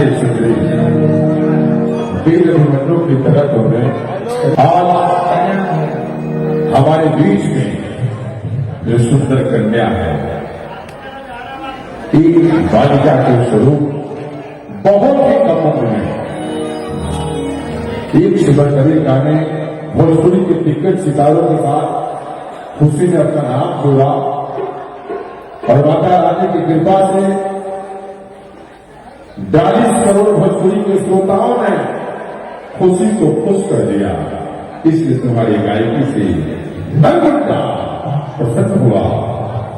राधे सुंदरी वीर अभिमन्यु की तरह होने आज हमारे बीच में जो सुंदर कन्या है, एक बालिका के स्वरूप बहुत ही कम उम्र में एक शिवर कवि गाने भोजपुरी के दिग्गज सितारों के साथ खुशी ने अपना नाम जोड़ा और माता रानी की कृपा से 42 करोड़ भोजपुरी के श्रोताओं ने खुशी को खुश कर दिया। इसलिए तुम्हारी गायकी से मन बड़ा प्रसन्न हुआ।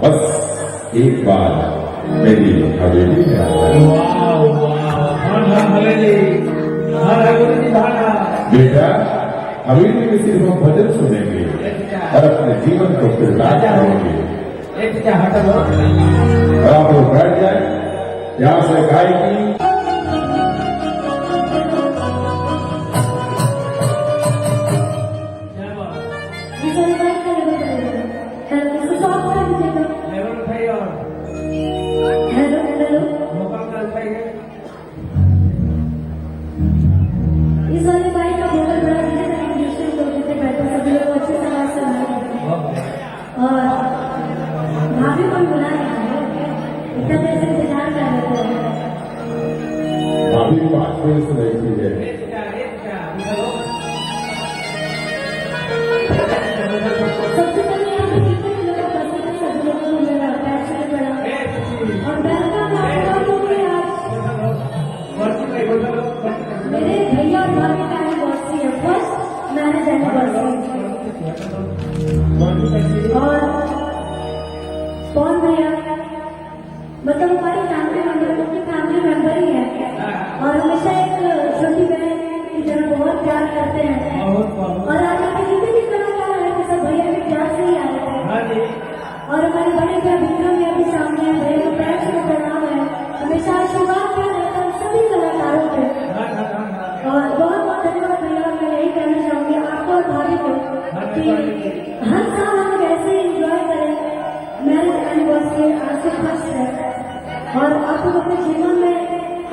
बस एक बार मेरी हवेली में आ बेटा, हवेली में सिर्फ हम भजन सुनेंगे और अपने जीवन को किरदार करेंगे। और आप लोग बैठ जाए, यहाँ से गायकी इस वाले बाइक का बहुत बड़ा रीजन बैठे सभी लोग अच्छे से आवाज सुनाए और भाभी को बुला इतना देर से इंतजार कर रहे थे। भाभी 5 बजे से रहती है। सबसे पहले यहाँ पे कितने लोग बस में सभी लोगों को मेरा पैर से पड़ा और बैल का नाम हो गया। मेरे भैया और भाभी का एनिवर्सरी है, फर्स्ट मैरिज एनिवर्सरी। और कौन भैया मतलब हमारी फैमिली मेंबर की फैमिली मेंबर ही है और हमेशा एक छोटी बहन की तरह बहुत प्यार करते हैं। और आज आपके जितने भी कलाकार आए थे सब भैया के प्यार से ही आए थे। और हमारे बड़े भैया विक्रम भी अभी सामने है, भैया को पैर से प्रणाम है, हमेशा आशीर्वाद किया जाता है सभी कलाकारों के। और बहुत बहुत धन्यवाद भैया। मैं यही कहना चाहूंगी आपको और भाभी को कि हर साल हम ऐसे एंजॉय करें मैरिज एनिवर्सरी। आज से फर्स्ट है और आप लोग अपने जीवन में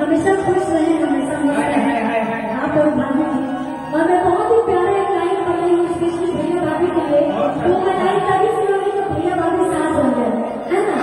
हमेशा खुश रहें, हमेशा मस्त रहें आप और भाभी जी। और मैं बहुत ही प्यारे एक लाइन पढ़ रही हूँ स्पेशली भैया भाभी के लिए, तो मैं लाइन तभी सुनूंगी तो भैया भाभी साथ हो गए, है ना?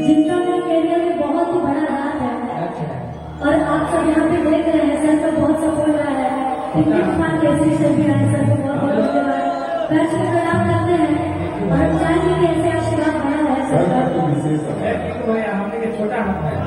जिनका मेरे कैरियर में बहुत ही बड़ा हाथ है और आप सब यहाँ पे देख रहे हैं, सर का बहुत सपोर्ट रहा है। तूफान कैसे सर भी आए, सर को बहुत बहुत धन्यवाद। पैर से प्रणाम करते हैं और हम चाहेंगे कि ऐसे आशीर्वाद बना रहे सर का। छोटा हाथ है।